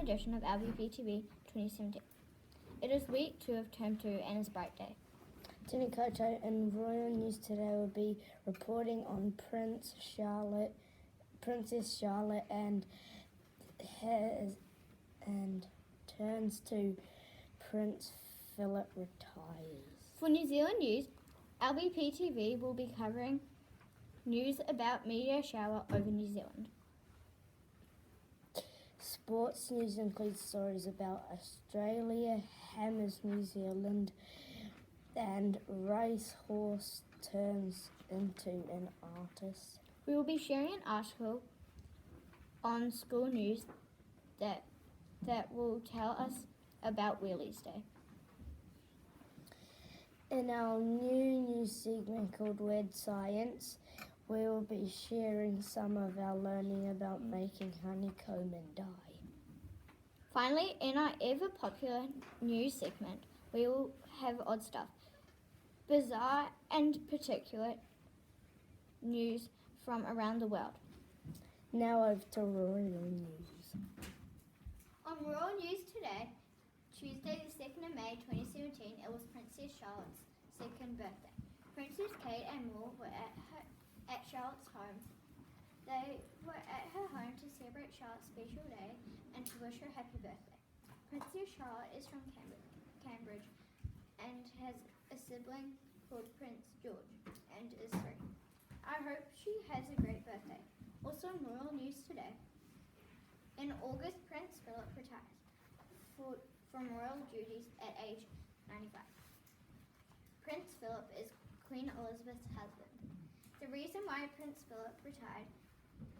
edition of LBP TV 2017. It is week 2 of term 2 and it's break day. Tēnā koutou, in Royal News today will be reporting on Princess Charlotte and turns to Prince Philip retires. For New Zealand news, LBP TV will be covering news about meteor shower over New Zealand. Sports news includes stories about Australia hammers New Zealand and racehorse turns into an artist. We will be sharing an article on school news that will tell us about Wheelies Day. In our new news segment called Weird Science, we will be sharing some of our learning about making honeycomb and dye. Finally, in our ever popular news segment, we will have odd stuff, bizarre and particular news from around the world. Now over to Royal News. On Royal News today, Tuesday the 2nd of May 2017, it was Princess Charlotte's second birthday. Princess Kate and Moore were at Charlotte's home. They were at her home to celebrate Charlotte's special day and to wish her happy birthday. Princess Charlotte is from Cambridge and has a sibling called Prince George and is 3. I hope she has a great birthday. Also in Royal News today, in August, Prince Philip retired from royal duties at age 95. Prince Philip is Queen Elizabeth's husband. The reason why Prince Philip retired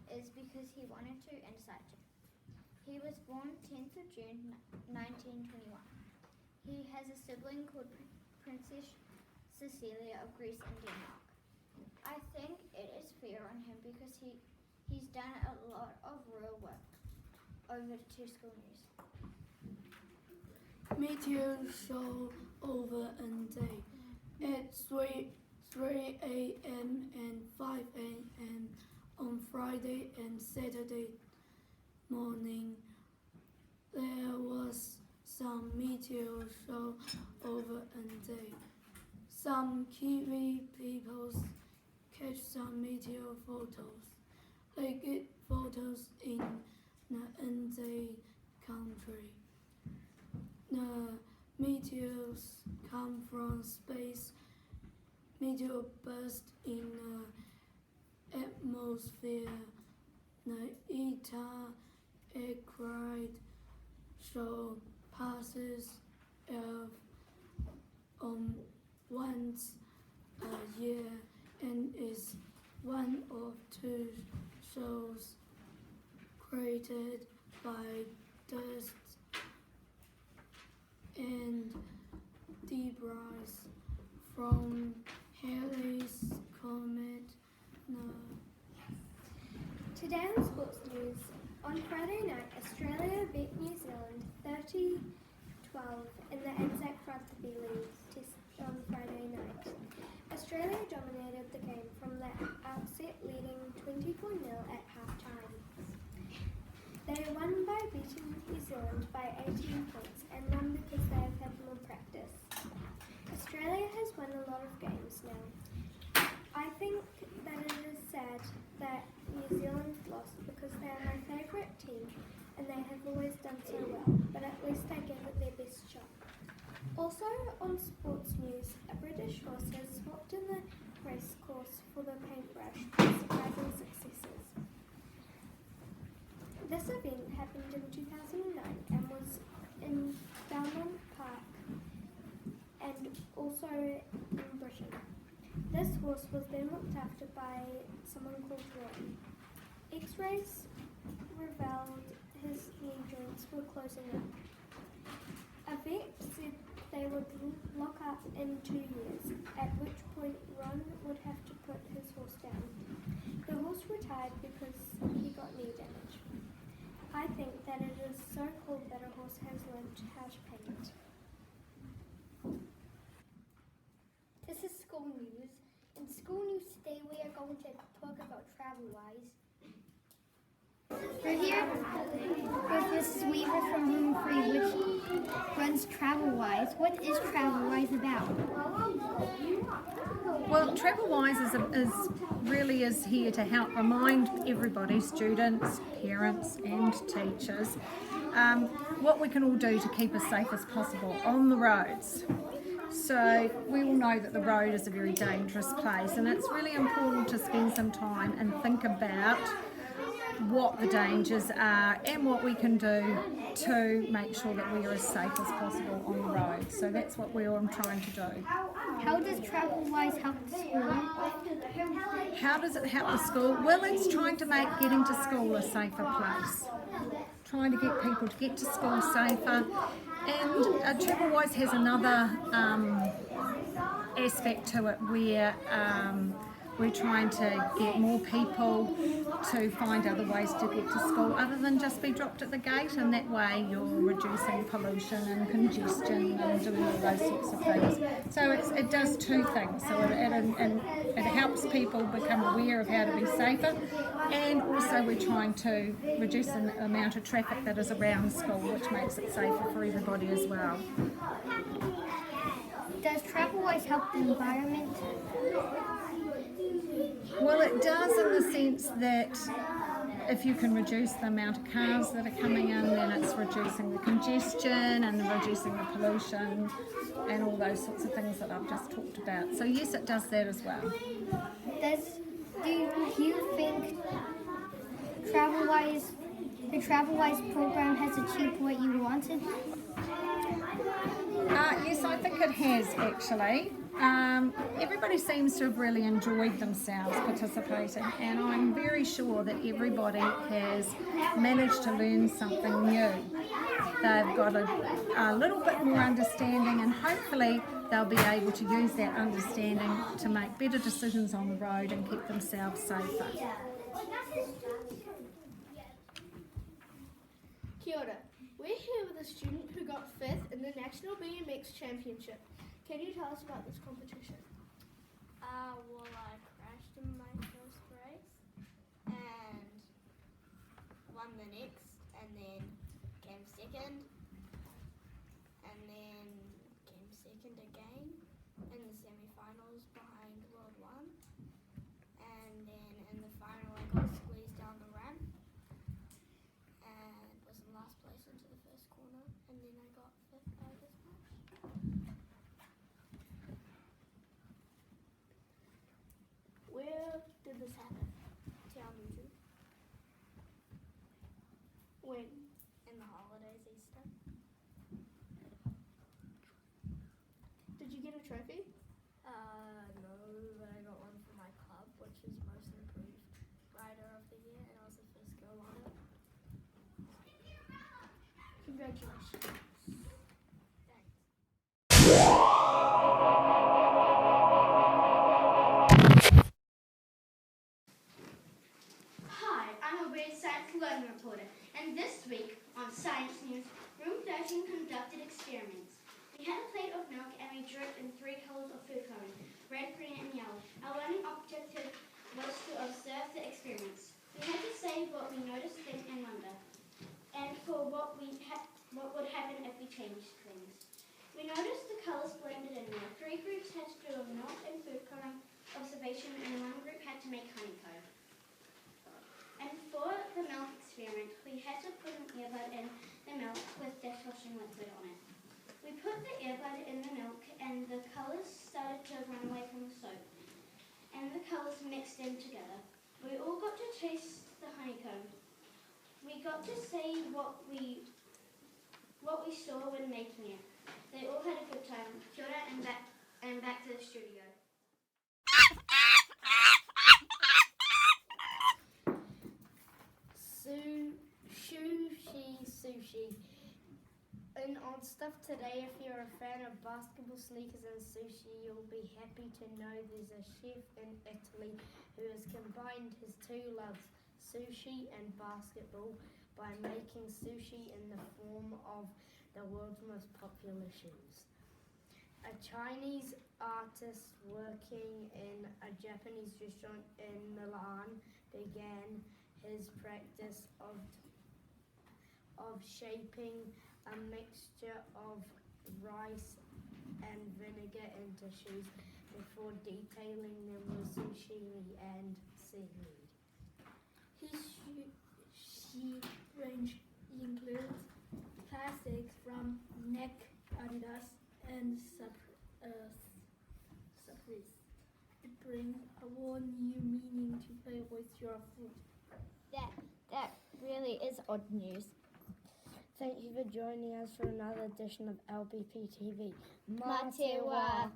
is because he wanted to and decided to. He was born 10th of June 1921. He has a sibling called Princess Cecilia of Greece and Denmark. I think it is fair on him because he's done a lot of royal work. Over to school news. Meteor show over and day at 3 a.m. and 5 a.m. on Friday and Saturday morning. There was some meteor show over and day. Some Kiwi people catch some meteor photos. They get photos in the NZ country. The meteors come from space. Meteor burst in the atmosphere. The ETA aircraft show passes Earth once a year and is one of 2 shows created by dust and debris from Halley's Comet. Today on sports news, on Friday night, Australia beat New Zealand 30-12 in the Anzac Rugby League test on Friday night. Australia dominated the game from the outset, leading 24-0 at half-time. They won by beating New Zealand by 18 points and won because they have had more practice. Australia has won a lot of games now. I think that it is sad that New Zealand lost because they are my favourite team and they have always done so well, but at least they gave it their best shot. Also on sports news, a British horse has swapped in the race course for the paintbrush with surprising successes. This event happened in 2009 and was in Belmont Park and also in Britain. This horse was then looked after by someone called Roy. X-rays revealed his knee joints were closing up. A vet said they would lock up in 2 years, at which point Ron would have to put his horse down. The horse retired because he got knee damage. I think that it is so cool that a horse has learned how to paint. This is school news. In school news today we are going to talk about travel-wise. We're here with Mrs. Weaver from Humphrey, which runs TravelWise. What is TravelWise about? Well, TravelWise is here to help remind everybody, students, parents and teachers, what we can all do to keep as safe as possible on the roads. So we all know that the road is a very dangerous place, and it's really important to spend some time and think about what the dangers are and what we can do to make sure that we are as safe as possible on the road. So that's what we're trying to do. How does TravelWise help the school? How does it help the school? Well, it's trying to make getting to school a safer place. Trying to get people to get to school safer. And TravelWise has another aspect to it where we're trying to get more people to find other ways to get to school other than just be dropped at the gate, and that way you're reducing pollution and congestion and doing all those sorts of things. So it does two things. So it helps people become aware of how to be safer, and also we're trying to reduce the amount of traffic that is around school, which makes it safer for everybody as well. Does TravelWise help the environment? Well, it does in the sense that if you can reduce the amount of cars that are coming in, then it's reducing the congestion and reducing the pollution and all those sorts of things that I've just talked about. So yes, it does that as well. Do you think the TravelWise program has achieved what you wanted? Yes, I think it has actually. Everybody seems to have really enjoyed themselves participating, and I'm very sure that everybody has managed to learn something new. They've got a little bit more understanding, and hopefully they'll be able to use that understanding to make better decisions on the road and keep themselves safer. Kia ora. We're here with a student who got 5th in the National BMX Championship. Can you tell us about this competition? Well, I crashed in my first race and won the next, and then came second, and then came second again in the semi-finals behind World 1, and then in the final I got squeezed down the ramp and was in last place into the first corner, and then I got 5th out of this match. Where did this happen? Tiamuju When? in the holidays, Easter. Did you get a trophy? No, but I got one for my club, which is Most Improved Rider of the Year, and I was the first girl on it. Congratulations. Hi, I'm a Weird Science Learning Reporter, and this week on Science News, Room 13 conducted experiments. We had a plate of milk and we drew it in 3 colours of food coloring, red, green and yellow. Our learning objective was to observe the experiments. We had to say what we noticed, think and wonder, and for what would happen if we changed things. We noticed the colours blended in there. 3 groups had to do a milk and food coloring observation, and 1 group had to make honeycomb. And for the milk experiment, we had to put an earbud in the milk with dishwashing liquid on it. We put the earbud in the milk and the colours started to run away from the soap. And the colours mixed in together. We all got to taste the honeycomb. We got to say what we saw when making it. They all had a good time. Kia ora and back to the studio. Sushi. In Odd Stuff today, if you're a fan of basketball, sneakers and sushi, you'll be happy to know there's a chef in Italy who has combined his 2 loves, sushi and basketball, by making sushi in the form of the world's most popular shoes. A Chinese artist working in a Japanese restaurant in Milan began his practice of shaping a mixture of rice and vinegar into shoes before detailing them with sushi and seaweed. His shoe range includes classics from Nike, Adidas, and Surprise. It brings a whole new meaning to play with your food. That really is odd news. Thank you for joining us for another edition of LBP TV. Matewa.